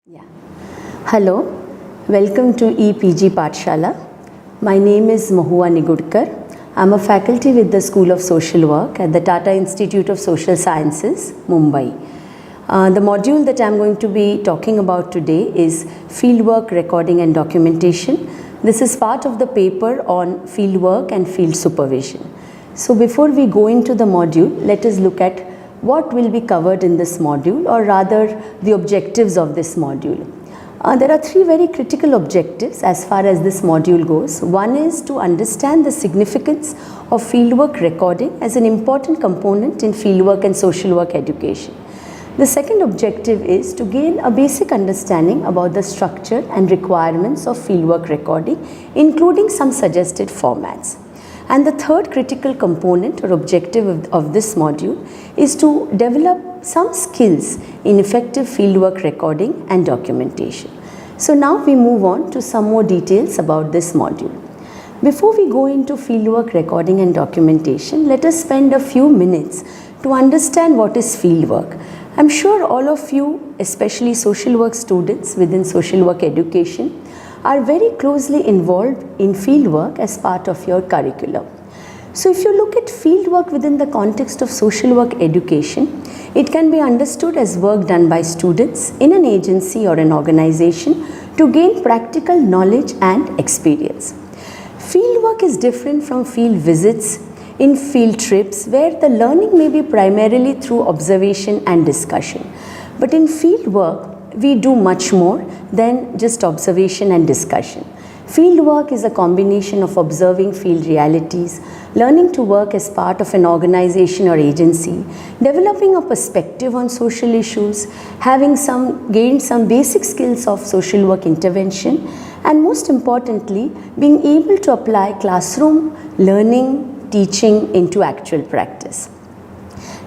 Yeah. Hello, welcome to EPG Pathshala. My name is Mahua Nigudkar. I'm a faculty with the School of Social Work at the Tata Institute of Social Sciences, Mumbai. The module that I'm going to be talking about today is Fieldwork Recording and Documentation. This is part of the paper on fieldwork and field supervision. So before we go into the module, let us look at what will be covered in this module, or rather the objectives of this module. There are three very critical objectives as far as this module goes. One is to understand the significance of fieldwork recording as an important component in fieldwork and social work education. The second objective is to gain a basic understanding about the structure and requirements of fieldwork recording, including some suggested formats. And the third critical component or objective of this module is to develop some skills in effective fieldwork recording and documentation. So now we move on to some more details about this module. Before we go into fieldwork recording and documentation, let us spend a few minutes to understand what is fieldwork. I'm sure all of you, especially social work students within social work education, are very closely involved in fieldwork as part of your curriculum. So if you look at fieldwork within the context of social work education, it can be understood as work done by students in an agency or an organization to gain practical knowledge and experience. Fieldwork is different from field visits in field trips, where the learning may be primarily through observation and discussion. But in fieldwork, we do much more than just observation and discussion. Fieldwork is a combination of observing field realities, learning to work as part of an organization or agency, developing a perspective on social issues, gained some basic skills of social work intervention, and most importantly, being able to apply classroom learning, teaching into actual practice.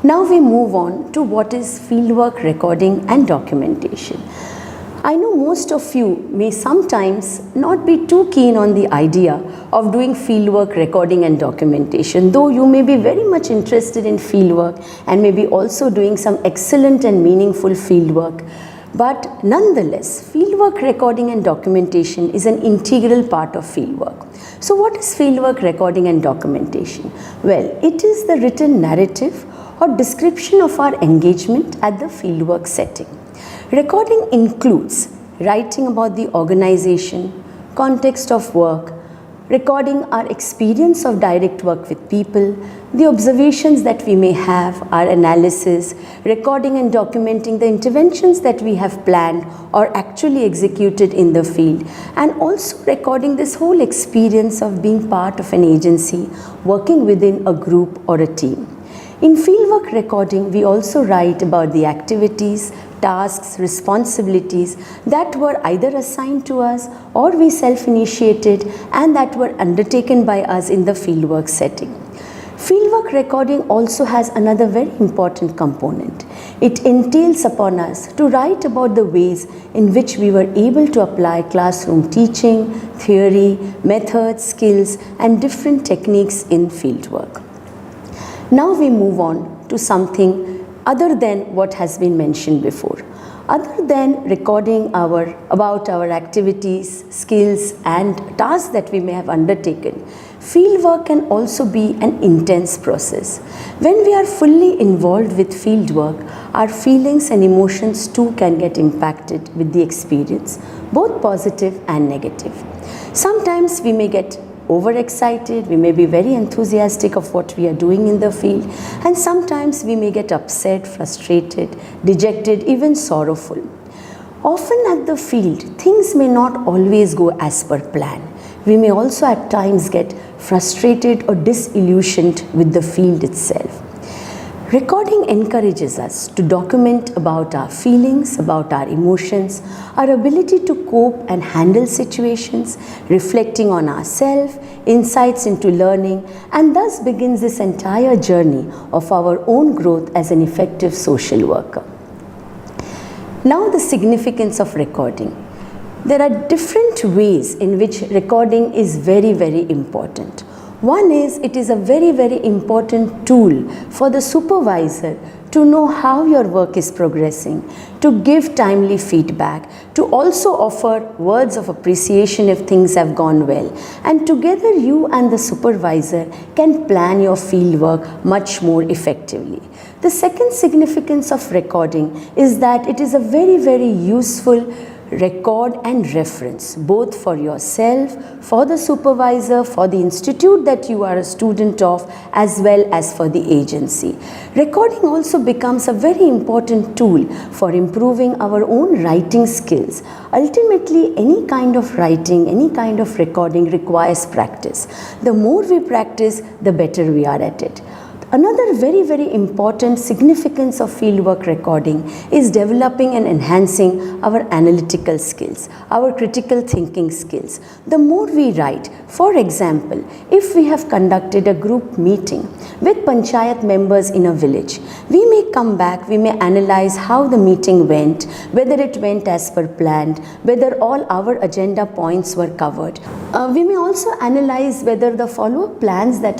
Now we move on to what is fieldwork recording and documentation. I know most of you may sometimes not be too keen on the idea of doing fieldwork recording and documentation, though you may be very much interested in fieldwork and may be also doing some excellent and meaningful fieldwork. But nonetheless, fieldwork recording and documentation is an integral part of fieldwork. So what is fieldwork recording and documentation? Well, it is the written narrative or description of our engagement at the fieldwork setting. Recording includes writing about the organization, context of work, recording our experience of direct work with people, the observations that we may have, our analysis, recording and documenting the interventions that we have planned or actually executed in the field, and also recording this whole experience of being part of an agency, working within a group or a team. In fieldwork recording, we also write about the activities, tasks, responsibilities that were either assigned to us or we self-initiated and that were undertaken by us in the fieldwork setting. Fieldwork recording also has another very important component. It entails upon us to write about the ways in which we were able to apply classroom teaching, theory, methods, skills, and different techniques in fieldwork. Now we move on to something other than what has been mentioned before. Other than recording about our activities, skills, and tasks that we may have undertaken, fieldwork can also be an intense process. When we are fully involved with fieldwork, our feelings and emotions too can get impacted with the experience, both positive and negative. Sometimes we may get overexcited, we may be very enthusiastic of what we are doing in the field, and sometimes we may get upset, frustrated, dejected, even sorrowful. Often at the field, things may not always go as per plan. We may also at times get frustrated or disillusioned with the field itself. Recording encourages us to document about our feelings, about our emotions, our ability to cope and handle situations, reflecting on ourselves, insights into learning, and thus begins this entire journey of our own growth as an effective social worker. Now the significance of recording. There are different ways in which recording is very, very important. One is, it is a very, very important tool for the supervisor to know how your work is progressing, to give timely feedback, to also offer words of appreciation if things have gone well. And together you and the supervisor can plan your field work much more effectively. The second significance of recording is that it is a very, very useful record and reference, both for yourself, for the supervisor, for the institute that you are a student of, as well as for the agency. Recording also becomes a very important tool for improving our own writing skills. Ultimately, any kind of writing, any kind of recording requires practice. The more we practice, the better we are at it. Another very, very important significance of fieldwork recording is developing and enhancing our analytical skills, our critical thinking skills. The more we write, for example, if we have conducted a group meeting with panchayat members in a village, we may come back, we may analyze how the meeting went, whether it went as per planned, whether all our agenda points were covered. We may also analyze whether the follow-up plans that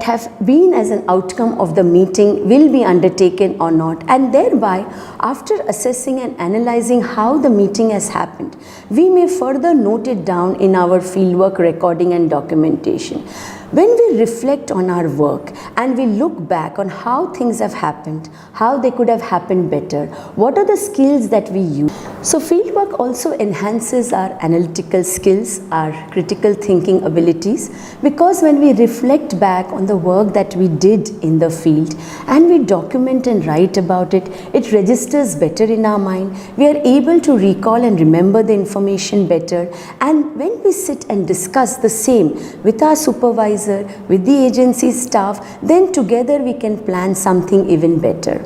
have been as an outcome of the meeting will be undertaken or not, and thereby, after assessing and analyzing how the meeting has happened, we may further note it down in our fieldwork recording and documentation. When we reflect on our work and we look back on how things have happened, how they could have happened better, what are the skills that we use. So fieldwork also enhances our analytical skills, our critical thinking abilities, because when we reflect back on the work that we did in the field and we document and write about it, it registers better in our mind. We are able to recall and remember the information better, and when we sit and discuss the same with our supervisor, with the agency staff, then together we can plan something even better.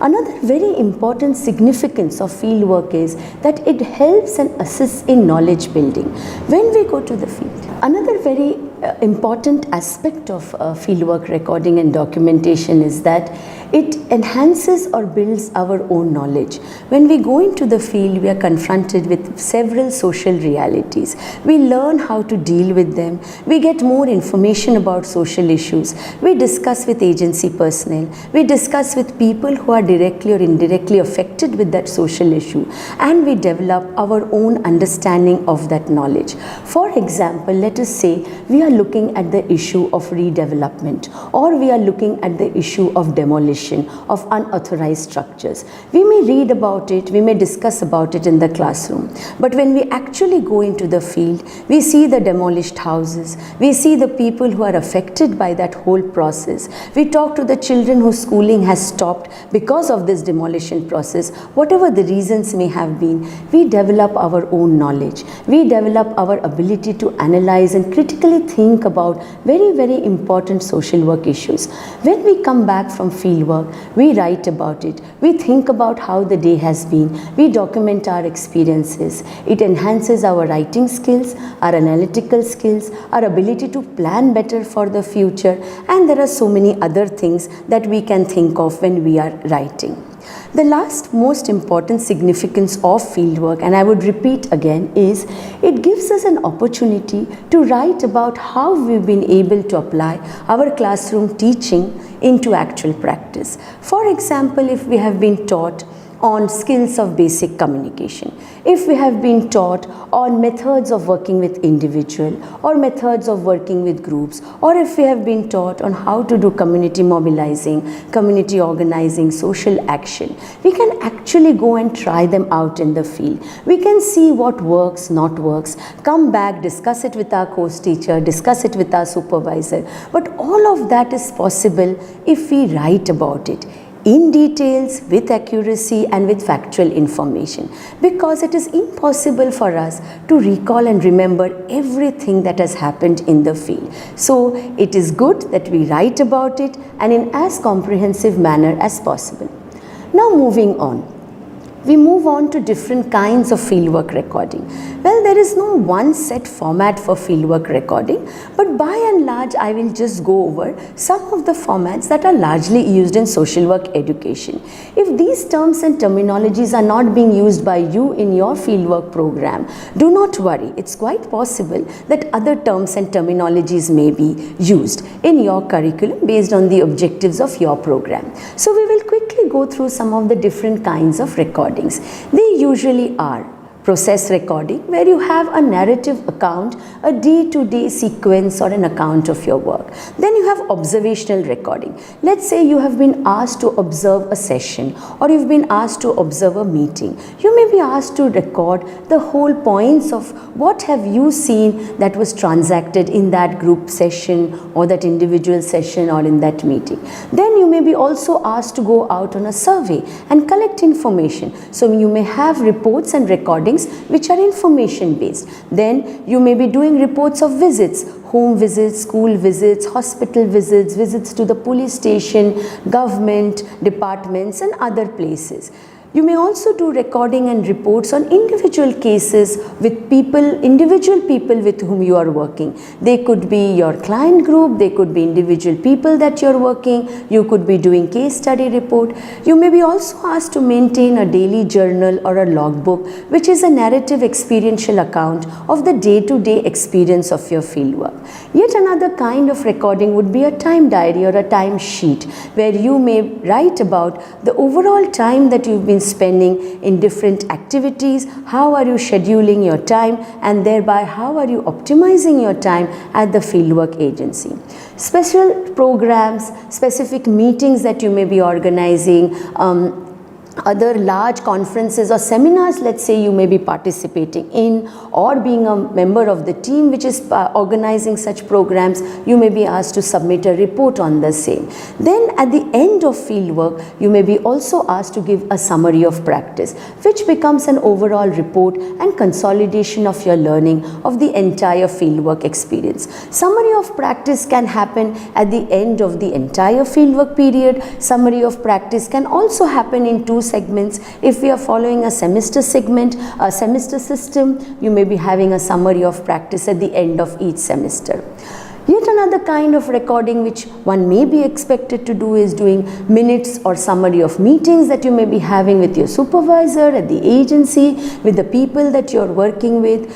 Another very important significance of fieldwork is that it helps and assists in knowledge building when we go to the field. Another very important aspect of fieldwork recording and documentation is that it enhances or builds our own knowledge. When we go into the field, we are confronted with several social realities. We learn how to deal with them. We get more information about social issues. We discuss with agency personnel. We discuss with people who are directly or indirectly affected with that social issue, and we develop our own understanding of that knowledge. For example, let us say we are looking at the issue of redevelopment, or we are looking at the issue of demolition of unauthorized structures. We may read about it, we may discuss about it in the classroom, but when we actually go into the field, we see the demolished houses, we see the people who are affected by that whole process. We talk to the children whose schooling has stopped because of this demolition process. Whatever the reasons may have been, we develop our own knowledge. We develop our ability to analyze and critically think about very, very important social work issues. When we come back from field work, we write about it. We think about how the day has been. We document our experiences. It enhances our writing skills, our analytical skills, our ability to plan better for the future, and there are so many other things that we can think of when we are writing. The last most important significance of fieldwork, and I would repeat again, is it gives us an opportunity to write about how we've been able to apply our classroom teaching into actual practice. For example, if we have been taught on skills of basic communication, if we have been taught on methods of working with individual or methods of working with groups, or if we have been taught on how to do community mobilizing, community organizing, social action, we can actually go and try them out in the field. We can see what works, not works, come back, discuss it with our course teacher, discuss it with our supervisor. But all of that is possible if we write about it in details, with accuracy and with factual information, because it is impossible for us to recall and remember everything that has happened in the field. So it is good that we write about it and in as comprehensive manner as possible. Now moving on. we move on to different kinds of fieldwork recording. Well, there is no one set format for fieldwork recording, but by and large I will just go over some of the formats that are largely used in social work education. If these terms and terminologies are not being used by you in your fieldwork program, do not worry. It's quite possible that other terms and terminologies may be used in your curriculum based on the objectives of your program. So we will quickly go through some of the different kinds of recordings. They usually are process recording, where you have a narrative account, a day-to-day sequence or an account of your work. Then you have observational recording. Let's say you have been asked to observe a session, or you've been asked to observe a meeting. You may be asked to record the whole points of what have you seen that was transacted in that group session or that individual session or in that meeting. Then you may be also asked to go out on a survey and collect information. So you may have reports and recordings which are information based. Then you may be doing reports of visits, home visits, school visits, hospital visits, visits to the police station, government departments and other places. You may also do recording and reports on individual cases with individual people with whom you are working. They could be your client group, they could be individual people that you're working, you could be doing case study report. You may be also asked to maintain a daily journal or a logbook, which is a narrative experiential account of the day-to-day experience of your fieldwork. Yet another kind of recording would be a time diary or a time sheet, where you may write about the overall time that you've been spending in different activities, how are you scheduling your time, and thereby how are you optimizing your time at the fieldwork agency. Special programs, specific meetings that you may be organizing, other large conferences or seminars, let's say you may be participating in, or being a member of the team which is organizing such programs, you may be asked to submit a report on the same. Then at the end of fieldwork, you may be also asked to give a summary of practice, which becomes an overall report and consolidation of your learning of the entire fieldwork experience. Summary of practice can happen at the end of the entire fieldwork period. Summary of practice can also happen in two segments. If we are following a semester segment, a semester system, you may be having a summary of practice at the end of each semester. Yet another kind of recording which one may be expected to do is doing minutes or summary of meetings that you may be having with your supervisor at the agency, with the people that you're working with.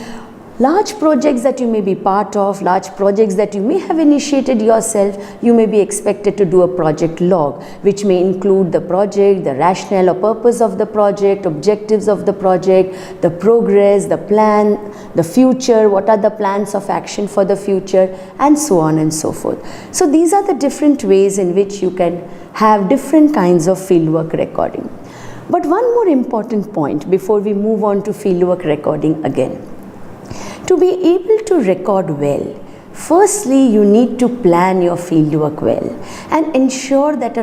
Large projects that you may be part of, large projects that you may have initiated yourself, you may be expected to do a project log, which may include the project, the rationale or purpose of the project, objectives of the project, the progress, the plan, the future, what are the plans of action for the future, and so on and so forth. So these are the different ways in which you can have different kinds of fieldwork recording. But one more important point before we move on to fieldwork recording again. To be able to record well, firstly you need to plan your fieldwork well and ensure that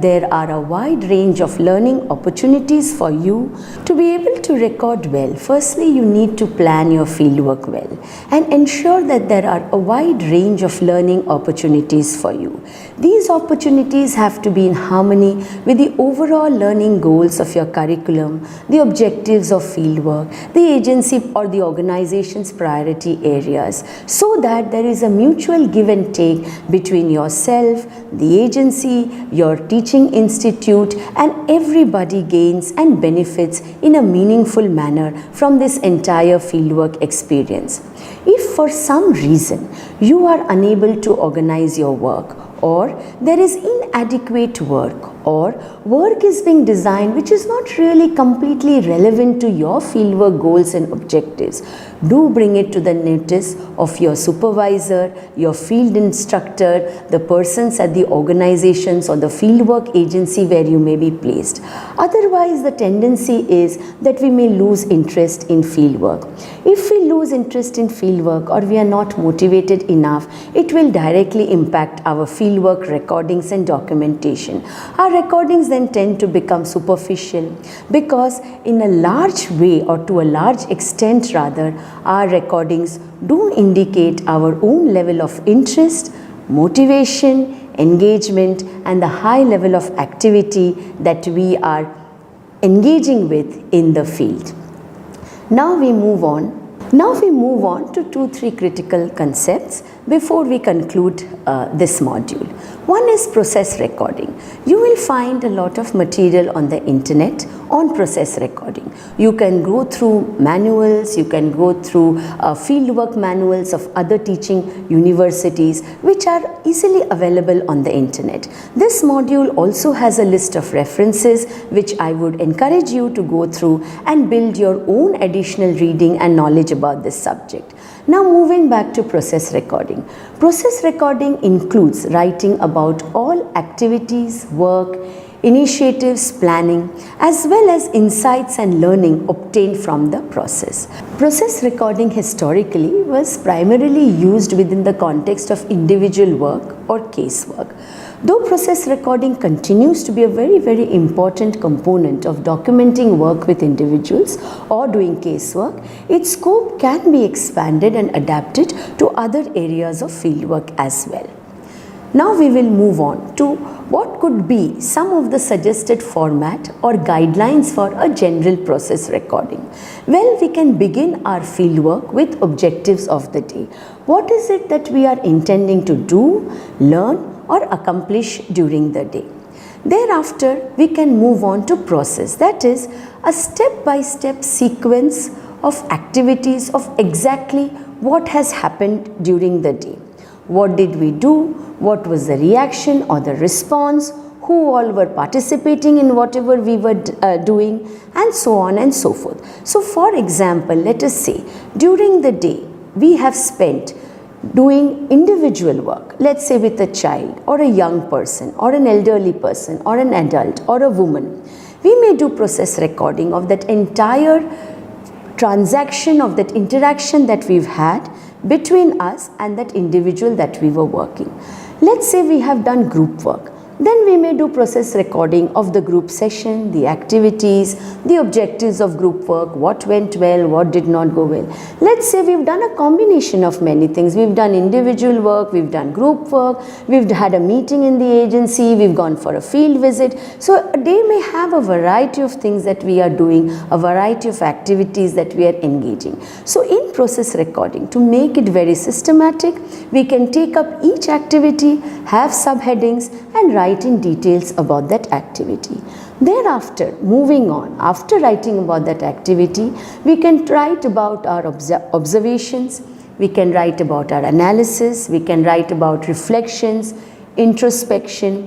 there are a wide range of learning opportunities for you. To be able to record well, firstly you need to plan your fieldwork well and ensure that there are a wide range of learning opportunities for you. These opportunities have to be in harmony with the overall learning goals of your curriculum, the objectives of fieldwork, the agency or the organization's priority areas, so that there is a mutual give and take between yourself, the agency, your teaching institute, and everybody gains and benefits in a meaningful manner from this entire fieldwork experience. If for some reason you are unable to organize your work, or there is inadequate work, or work is being designed which is not really completely relevant to your fieldwork goals and objectives, do bring it to the notice of your supervisor, your field instructor, the persons at the organizations or the fieldwork agency where you may be placed. Otherwise, the tendency is that we may lose interest in fieldwork. If we lose interest in fieldwork or we are not motivated enough, it will directly impact our fieldwork recordings and documentation. Our recordings then tend to become superficial because in a large way, or to a large extent rather, our recordings do indicate our own level of interest, motivation, engagement, and the high level of activity that we are engaging with in the field. Now we move on to 2-3 critical concepts before we conclude this module. One is process recording. You will find a lot of material on the internet on process recording. You can go through manuals, you can go through fieldwork manuals of other teaching universities which are easily available on the internet. This module also has a list of references which I would encourage you to go through and build your own additional reading and knowledge about this subject. Now moving back to process recording. Process recording includes writing about all activities, work, initiatives, planning, as well as insights and learning obtained from the process. Process recording historically was primarily used within the context of individual work or casework. Though process recording continues to be a very important component of documenting work with individuals or doing casework, its scope can be expanded and adapted to other areas of fieldwork as well. Now we will move on to what could be some of the suggested format or guidelines for a general process recording. Well, we can begin our fieldwork with objectives of the day. What is it that we are intending to do, learn, or accomplish during the day? Thereafter, we can move on to process, that is a step-by-step sequence of activities of exactly what has happened during the day. What did we do? What was the reaction or the response? Who all were participating in whatever we were doing, and so on and so forth. So for example, let us say during the day we have spent doing individual work, let's say with a child or a young person or an elderly person or an adult or a woman. We may do process recording of that entire transaction, of that interaction that we've had between us and that individual that we were working. Let's say we have done group work. Then we may do process recording of the group session, the activities, the objectives of group work, what went well, what did not go well. Let's say we've done a combination of many things. We've done individual work, we've done group work, we've had a meeting in the agency, we've gone for a field visit. So a day may have a variety of things that we are doing, a variety of activities that we are engaging. So in process recording, to make it very systematic, we can take up each activity, have subheadings, and write in details about that activity. Thereafter, moving on, after writing about that activity, we can write about our observations, we can write about our analysis, we can write about reflections, introspection,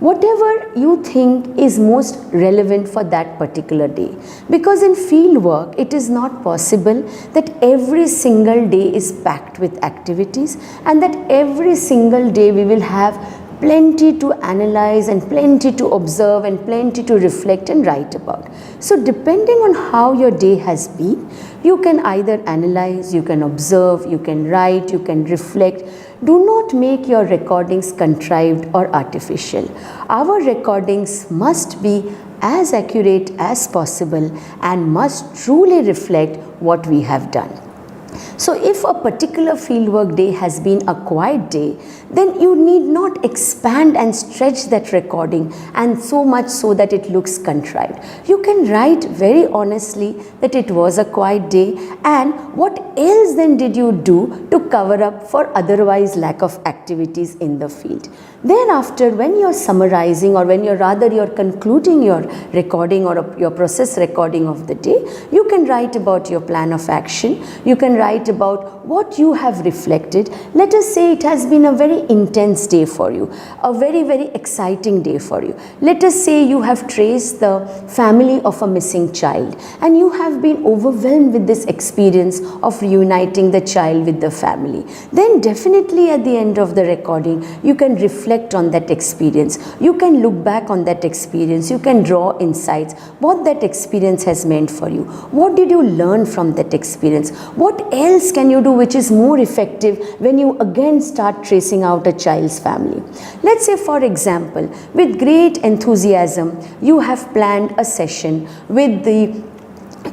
whatever you think is most relevant for that particular day. Because in field work, it is not possible that every single day is packed with activities and that every single day we will have plenty to analyze and plenty to observe and plenty to reflect and write about. So depending on how your day has been, you can either analyze, you can observe, you can write, you can reflect. Do not make your recordings contrived or artificial. Our recordings must be as accurate as possible and must truly reflect what we have done. So if a particular fieldwork day has been a quiet day, then you need not expand and stretch that recording and so much so that it looks contrived. You can write very honestly that it was a quiet day and what else then did you do to cover up for otherwise lack of activities in the field. Thereafter, when you're summarizing or when you're concluding your recording or your process recording of the day, you can write about your plan of action, you can write about what you have reflected. Let us say it has been a very intense day for you, a very exciting day for you. Let us say you have traced the family of a missing child and you have been overwhelmed with this experience of reuniting the child with the family. Then definitely at the end of the recording, you can reflect on that experience. You can look back on that experience. You can draw insights, what that experience has meant for you. What did you learn from that experience? What else can you do which is more effective when you again start tracing out a child's family? Let's say, for example, with great enthusiasm, you have planned a session with the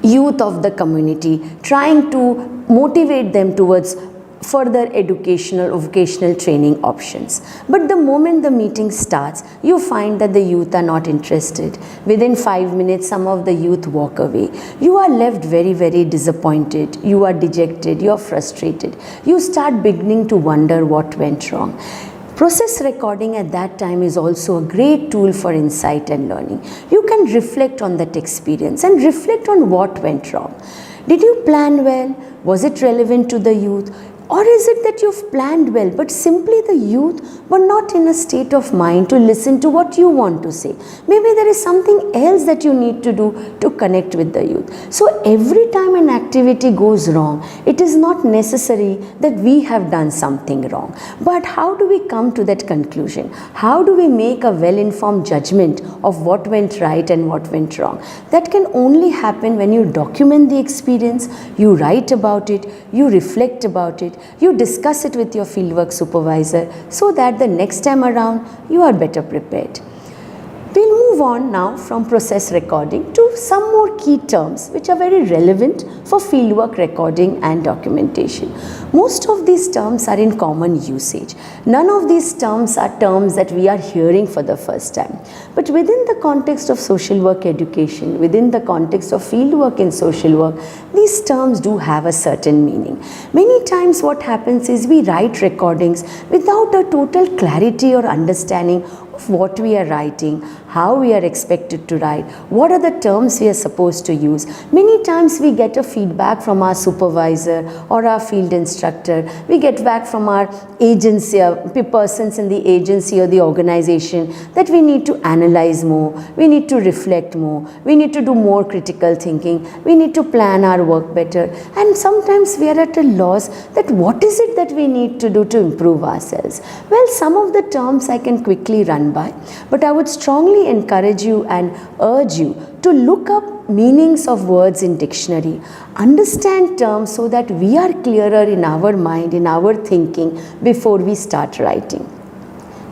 youth of the community, trying to motivate them towards further educational or vocational training options. But the moment the meeting starts, you find that the youth are not interested. Within 5 minutes, some of the youth walk away. You are left very, very disappointed. You are dejected. You are frustrated. You start beginning to wonder what went wrong. Process recording at that time is also a great tool for insight and learning. You can reflect on that experience and reflect on what went wrong. Did you plan well? Was it relevant to the youth? Or is it that you've planned well, but simply the youth were not in a state of mind to listen to what you want to say? Maybe there is something else that you need to do to connect with the youth. So every time an activity goes wrong, it is not necessary that we have done something wrong. But how do we come to that conclusion? How do we make a well-informed judgment of what went right and what went wrong? That can only happen when you document the experience, you write about it, you reflect about it, you discuss it with your fieldwork supervisor so that the next time around you are better prepared. We'll move on now from process recording to some more key terms which are very relevant for fieldwork recording and documentation. Most of these terms are in common usage. None of these terms are terms that we are hearing for the first time. But within the context of social work education, within the context of fieldwork in social work, these terms do have a certain meaning. Many times what happens is we write recordings without a total clarity or understanding of what we are writing, how we are expected to write, what are the terms we are supposed to use. Many times we get a feedback from our supervisor or our field instructor. We get back from our agency, persons in the agency or the organization that we need to analyze more, we need to reflect more, we need to do more critical thinking, we need to plan our work better. And sometimes we are at a loss that what is it that we need to do to improve ourselves. Well, some of the terms I can quickly run by, but I would strongly encourage you and urge you to look up meanings of words in dictionary, understand terms so that we are clearer in our mind, in our thinking before we start writing.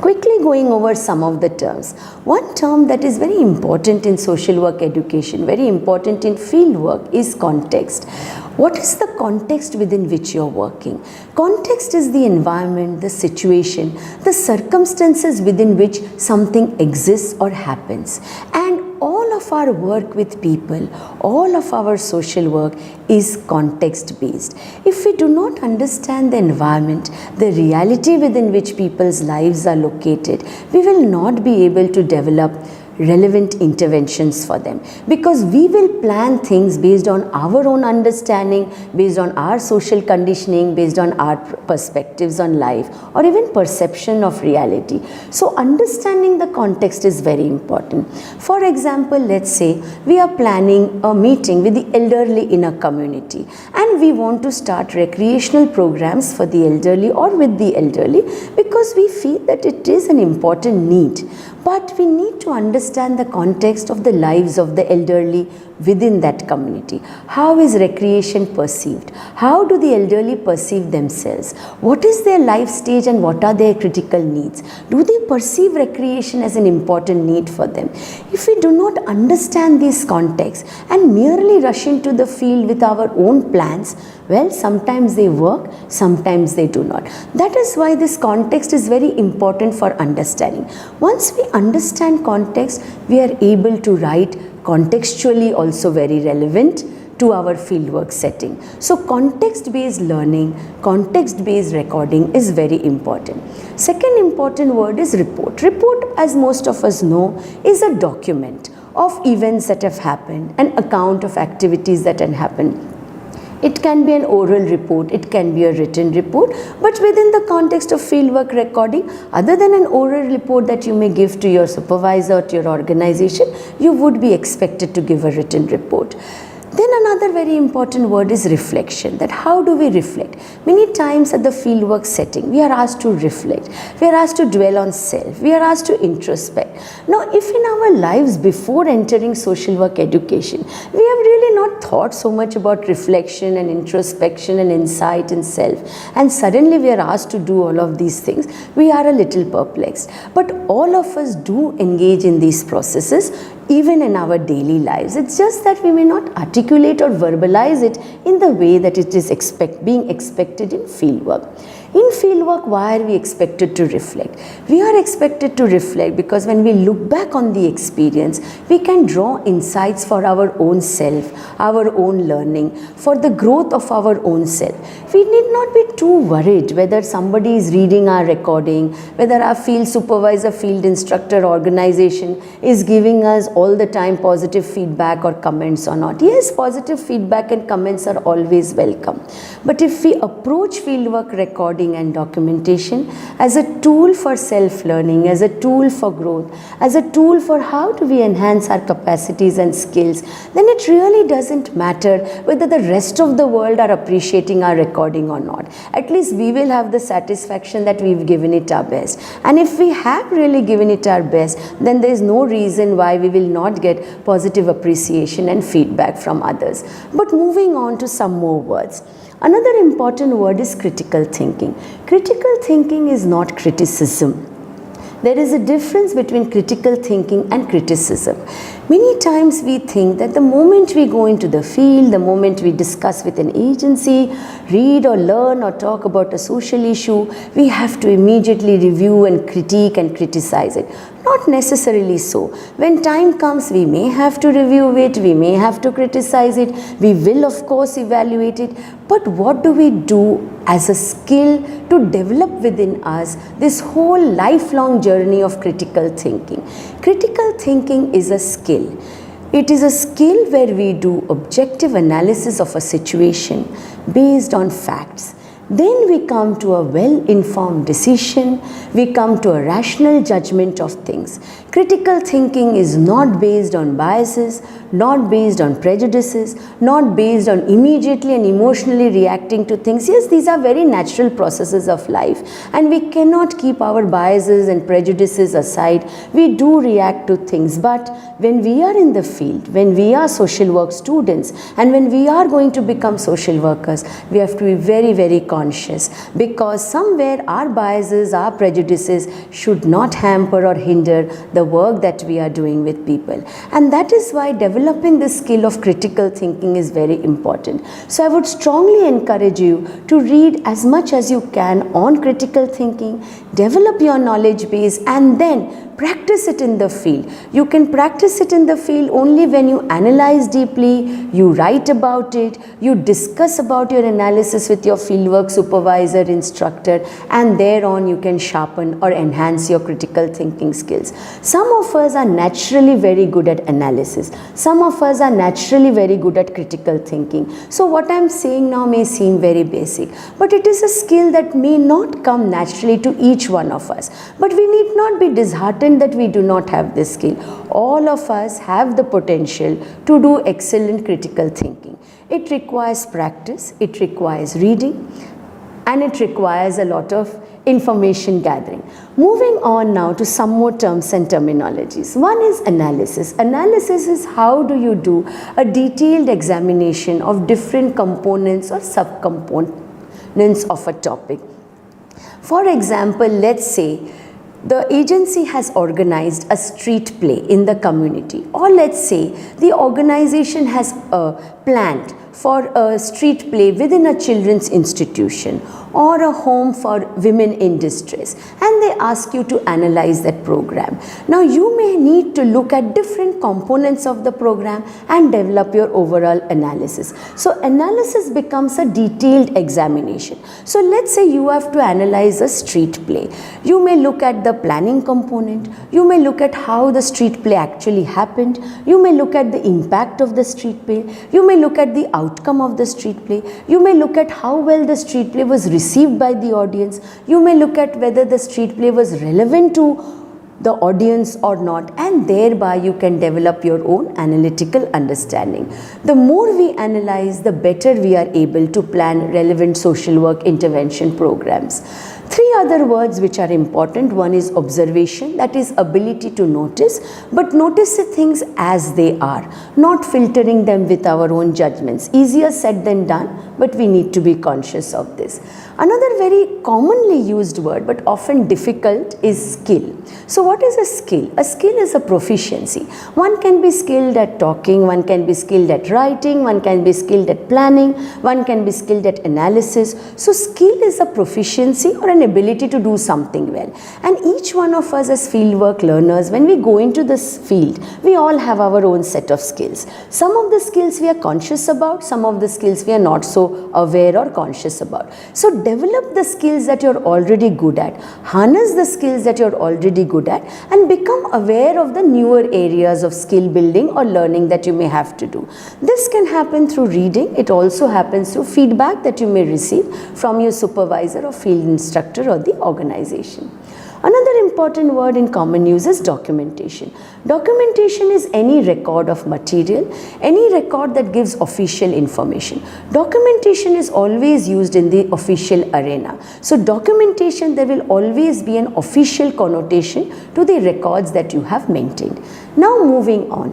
Quickly going over some of the terms. One term that is very important in social work education, very important in field work is context. What is the context within which you are working? Context is the environment, the situation, the circumstances within which something exists or happens. And all of our work with people, all of our social work is context based. If we do not understand the environment, the reality within which people's lives are located, we will not be able to develop relevant interventions for them, because we will plan things based on our own understanding, based on our social conditioning, based on our perspectives on life or even perception of reality. So understanding the context is very important. For example, let's say we are planning a meeting with the elderly in a community and we want to start recreational programs for the elderly or with the elderly because we feel that it is an important need. But we need to understand the context of the lives of the elderly within that community. How is recreation perceived? How do the elderly perceive themselves? What is their life stage and what are their critical needs? Do they perceive recreation as an important need for them? If we do not understand these contexts and merely rush into the field with our own plans, well, sometimes they work, sometimes they do not. That is why this context is very important for understanding. Once we understand context, we are able to write contextually also very relevant to our fieldwork setting. So context-based learning, context-based recording is very important. Second important word is report. Report, as most of us know, is a document of events that have happened, an account of activities that have happened. It can be an oral report, it can be a written report, but within the context of fieldwork recording, other than an oral report that you may give to your supervisor or to your organization, you would be expected to give a written report. Then another very important word is reflection, that how do we reflect? Many times at the fieldwork setting, we are asked to reflect, we are asked to dwell on self, we are asked to introspect. Now, if in our lives before entering social work education, we have really not thought so much about reflection and introspection and insight in self, and suddenly we are asked to do all of these things, we are a little perplexed. But all of us do engage in these processes even in our daily lives. It's just that we may not articulate or verbalize it in the way that it is being expected in fieldwork. In fieldwork, why are we expected to reflect? We are expected to reflect because when we look back on the experience, we can draw insights for our own self, our own learning, for the growth of our own self. We need not be too worried whether somebody is reading our recording, whether our field supervisor, field instructor, organization is giving us all the time positive feedback or comments or not. Yes, positive feedback and comments are always welcome. But if we approach fieldwork recording and documentation as a tool for self-learning, as a tool for growth, as a tool for how do we enhance our capacities and skills, then it really doesn't matter whether the rest of the world are appreciating our recording or not. At least we will have the satisfaction that we've given it our best. And if we have really given it our best, then there is no reason why we will not get positive appreciation and feedback from others. But moving on to some more words. Another important word is critical thinking. Critical thinking is not criticism. There is a difference between critical thinking and criticism. Many times we think that the moment we go into the field, the moment we discuss with an agency, read or learn or talk about a social issue, we have to immediately review and critique and criticize it. Not necessarily so. When time comes, we may have to review it, we may have to criticize it, we will of course evaluate it, but what do we do as a skill to develop within us this whole lifelong journey of critical thinking? Critical thinking is a skill. It is a skill where we do objective analysis of a situation based on facts. Then we come to a well-informed decision, we come to a rational judgment of things. Critical thinking is not based on biases, not based on prejudices, not based on immediately and emotionally reacting to things. Yes, these are very natural processes of life and we cannot keep our biases and prejudices aside. We do react to things, but when we are in the field, when we are social work students and when we are going to become social workers, we have to be very, very conscious because somewhere our biases, our prejudices should not hamper or hinder the work that we are doing with people. And that is why developing the skill of critical thinking is very important. So I would strongly encourage you to read as much as you can on critical thinking, develop your knowledge base and then practice it in the field. You can practice it in the field only when you analyze deeply, you write about it, you discuss about your analysis with your fieldwork supervisor, instructor, and thereon you can sharpen or enhance your critical thinking skills. Some of us are naturally very good at analysis. Some of us are naturally very good at critical thinking. So what I am saying now may seem very basic, but it is a skill that may not come naturally to each one of us. But we need not be disheartened that we do not have this skill. All of us have the potential to do excellent critical thinking. It requires practice, it requires reading, and it requires a lot of information gathering. Moving on now to some more terms and terminologies. One is analysis. Analysis is how do you do a detailed examination of different components or subcomponents of a topic. For example, let's say the agency has organized a street play in the community, or let's say the organization has planned for a street play within a children's institution or a home for women in distress, and they ask you to analyze that program. Now you may need to look at different components of the program and develop your overall analysis. So analysis becomes a detailed examination. So let's say you have to analyze a street play. You may look at the planning component, you may look at how the street play actually happened, you may look at the impact of the street play, you may look at the outcome of the street play, you may look at how well the street play was received by the audience, you may look at whether the street play was relevant to the audience or not, and thereby you can develop your own analytical understanding. The more we analyze, the better we are able to plan relevant social work intervention programs. Three other words which are important. One is observation, that is ability to notice, but notice the things as they are, not filtering them with our own judgments. Easier said than done, but we need to be conscious of this. Another very commonly used word but often difficult is skill. So what is a skill? A skill is a proficiency. One can be skilled at talking, one can be skilled at writing, one can be skilled at planning, one can be skilled at analysis. So skill is a proficiency or an ability to do something well. And each one of us as fieldwork learners, when we go into this field, we all have our own set of skills. Some of the skills we are conscious about, some of the skills we are not so aware or conscious about. So develop the skills that you're already good at, harness the skills that you're already good at, and become aware of the newer areas of skill building or learning that you may have to do. This can happen through reading. It also happens through feedback that you may receive from your supervisor or field instructor or the organization. Another important word in common use is documentation. Documentation is any record of material, any record that gives official information. Documentation is always used in the official arena. So documentation, there will always be an official connotation to the records that you have maintained. Now moving on.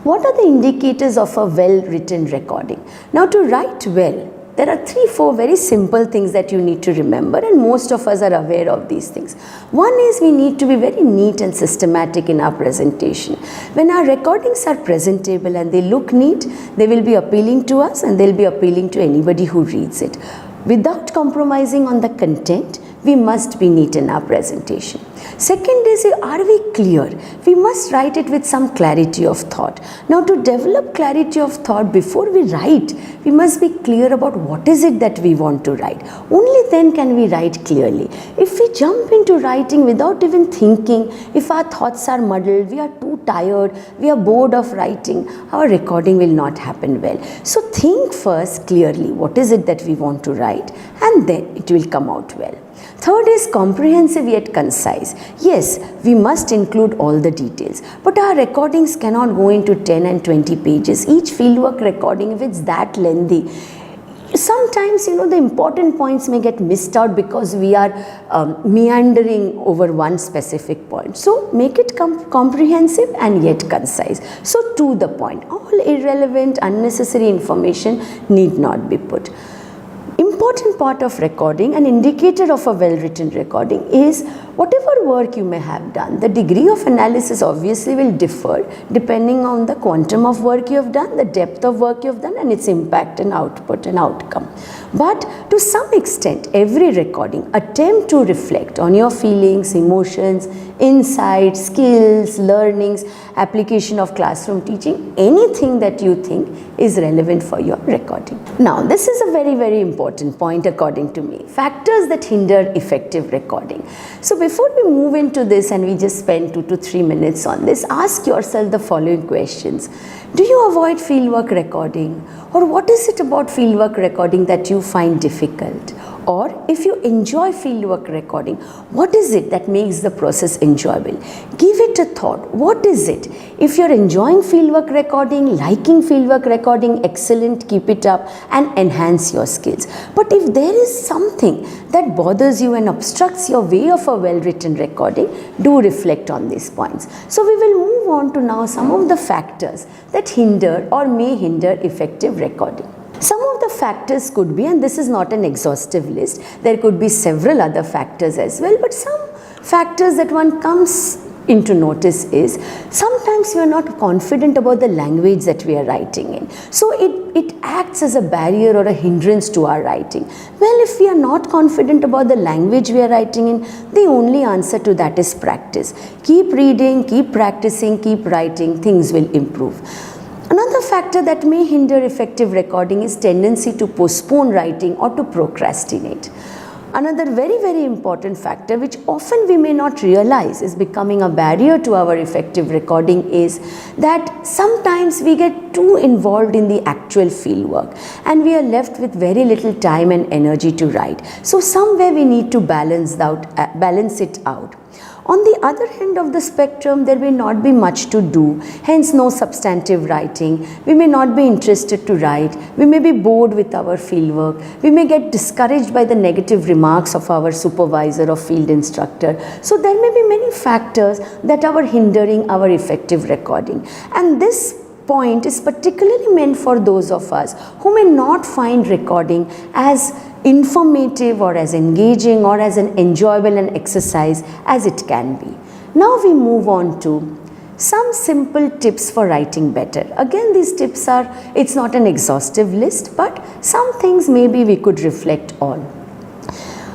What are the indicators of a well-written recording? Now to write well, there are 3-4 very simple things that you need to remember, and most of us are aware of these things. One is we need to be very neat and systematic in our presentation. When our recordings are presentable and they look neat, they will be appealing to us and they'll be appealing to anybody who reads it. Without compromising on the content, we must be neat in our presentation. Second is, are we clear? We must write it with some clarity of thought. Now to develop clarity of thought before we write, we must be clear about what is it that we want to write. Only then can we write clearly. If we jump into writing without even thinking, if our thoughts are muddled, we are too tired, we are bored of writing, our recording will not happen well. So think first clearly what is it that we want to write, and then it will come out well. Third is comprehensive yet concise. Yes, we must include all the details, but our recordings cannot go into 10 and 20 pages. Each fieldwork recording, if it's that lengthy, sometimes the important points may get missed out because we are meandering over one specific point. So make it comprehensive and yet concise. So to the point. All irrelevant, unnecessary information need not be put. Important part of recording, an indicator of a well-written recording, is whatever work you may have done. The degree of analysis obviously will differ depending on the quantum of work you have done, the depth of work you have done, and its impact and output and outcome. But to some extent, every recording attempt to reflect on your feelings, emotions, insights, skills, learnings, application of classroom teaching, anything that you think is relevant for your recording. Now, this is a very, very important point according to me. Factors that hinder effective recording. So before we move into this and we just spend 2 to 3 minutes on this, ask yourself the following questions. Do you avoid fieldwork recording? Or what is it about fieldwork recording that you find difficult? Or if you enjoy fieldwork recording, what is it that makes the process enjoyable? Give it a thought. What is it? If you're enjoying fieldwork recording, liking fieldwork recording, excellent, keep it up and enhance your skills. But if there is something that bothers you and obstructs your way of a well-written recording, do reflect on these points. So we will move on to now some of the factors that hinder or may hinder effective recording. Some of the factors could be, and this is not an exhaustive list, there could be several other factors as well, but some factors that one comes into notice is sometimes we are not confident about the language that we are writing in. So it acts as a barrier or a hindrance to our writing. Well, if we are not confident about the language we are writing in, the only answer to that is practice. Keep reading, keep practicing, keep writing, things will improve. Another factor that may hinder effective recording is tendency to postpone writing or to procrastinate. Another very, very important factor which often we may not realize is becoming a barrier to our effective recording is that sometimes we get too involved in the actual field work and we are left with very little time and energy to write. So somewhere we need to balance it out. On the other end of the spectrum, there may not be much to do, hence no substantive writing. We may not be interested to write. We may be bored with our fieldwork. We may get discouraged by the negative remarks of our supervisor or field instructor. So there may be many factors that are hindering our effective recording. And this point is particularly meant for those of us who may not find recording as informative or as engaging or as an enjoyable an exercise as it can be. Now we move on to some simple tips for writing better. Again, these tips are, it's not an exhaustive list, but some things maybe we could reflect on.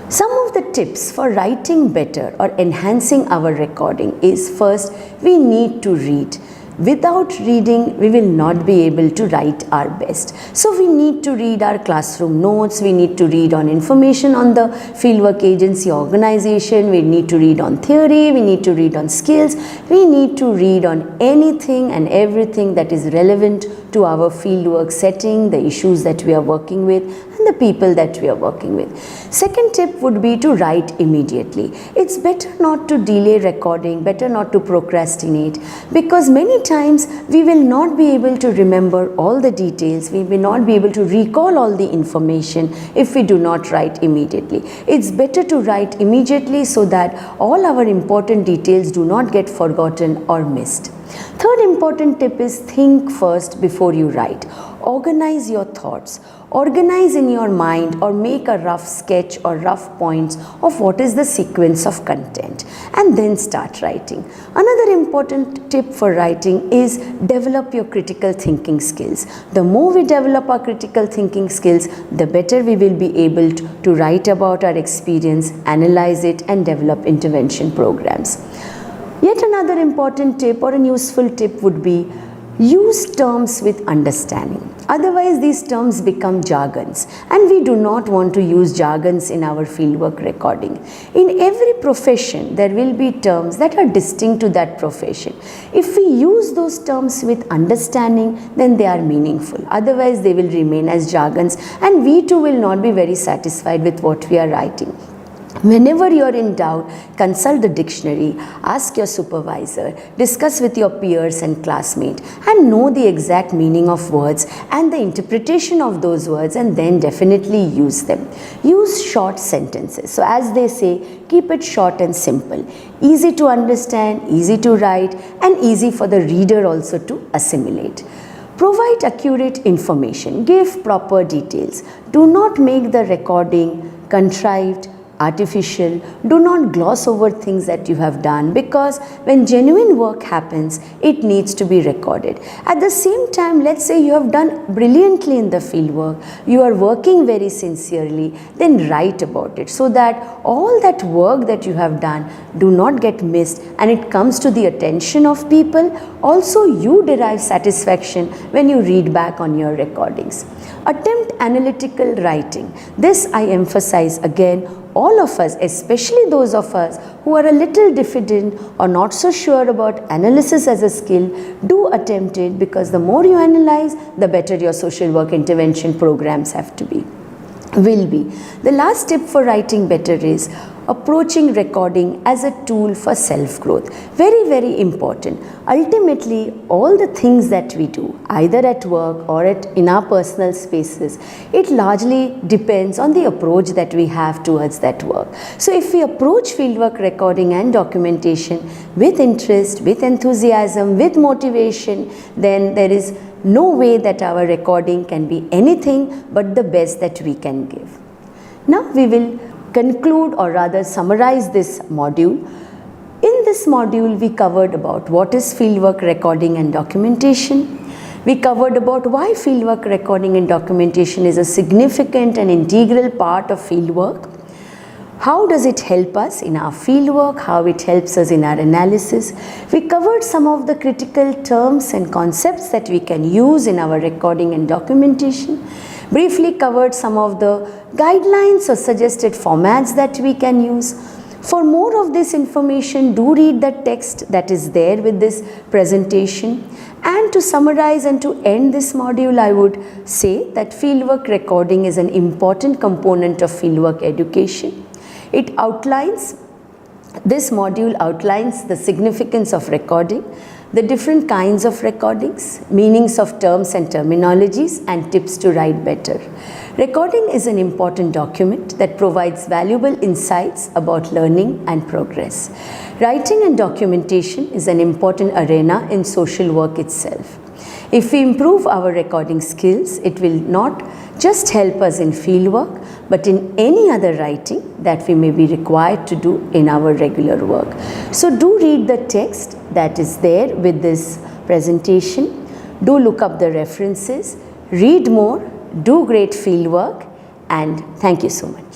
Some of the tips for writing better or enhancing our recording is, first, we need to read. Without reading, we will not be able to write our best. So we need to read our classroom notes, we need to read on information on the fieldwork agency organization, we need to read on theory, we need to read on skills, we need to read on anything and everything that is relevant to our fieldwork setting, the issues that we are working with, and the people that we are working with. Second tip would be to write immediately. It's better not to delay recording, better not to procrastinate, because many times we will not be able to remember all the details, we will not be able to recall all the information if we do not write immediately. It's better to write immediately so that all our important details do not get forgotten or missed. Third important tip is think first before you write. Organize your thoughts. Organize in your mind or make a rough sketch or rough points of what is the sequence of content and then start writing. Another important tip for writing is develop your critical thinking skills. The more we develop our critical thinking skills, the better we will be able to write about our experience, analyze it, and develop intervention programs. Yet another important tip or a useful tip would be use terms with understanding. Otherwise, these terms become jargons, and we do not want to use jargons in our fieldwork recording. In every profession, there will be terms that are distinct to that profession. If we use those terms with understanding, then they are meaningful. Otherwise, they will remain as jargons, and we too will not be very satisfied with what we are writing. Whenever you are in doubt, consult the dictionary, ask your supervisor, discuss with your peers and classmates, and know the exact meaning of words and the interpretation of those words, and then definitely use them. Use short sentences. So as they say, keep it short and simple. Easy to understand, easy to write, and easy for the reader also to assimilate. Provide accurate information. Give proper details. Do not make the recording contrived, artificial. Do not gloss over things that you have done, because when genuine work happens, it needs to be recorded. At the same time, let's say you have done brilliantly in the field work, you are working very sincerely, then write about it so that all that work that you have done do not get missed and it comes to the attention of people. Also, you derive satisfaction when you read back on your recordings. Attempt analytical writing. This I emphasize again. All of us, especially those of us who are a little diffident or not so sure about analysis as a skill, do attempt it, because the more you analyze, the better your social work intervention programs will be. The last tip for writing better is approaching recording as a tool for self-growth. Very, very important. Ultimately, all the things that we do, either at work or in our personal spaces, it largely depends on the approach that we have towards that work. So if we approach fieldwork recording and documentation with interest, with enthusiasm, with motivation, then there is no way that our recording can be anything but the best that we can give. Now we will conclude, or rather summarize, this module. In this module, we covered about what is fieldwork recording and documentation. We covered about why fieldwork recording and documentation is a significant and integral part of fieldwork. How does it help us in our fieldwork? How it helps us in our analysis? We covered some of the critical terms and concepts that we can use in our recording and documentation. Briefly covered some of the guidelines or suggested formats that we can use. For more of this information, do read the text that is there with this presentation. And to summarize and to end this module, I would say that fieldwork recording is an important component of fieldwork education. This module outlines the significance of recording, the different kinds of recordings, meanings of terms and terminologies, and tips to write better. Recording is an important document that provides valuable insights about learning and progress. Writing and documentation is an important arena in social work itself. If we improve our recording skills, it will not just help us in fieldwork, but in any other writing that we may be required to do in our regular work. So do read the text that is there with this presentation. Do look up the references, read more, do great fieldwork, and thank you so much.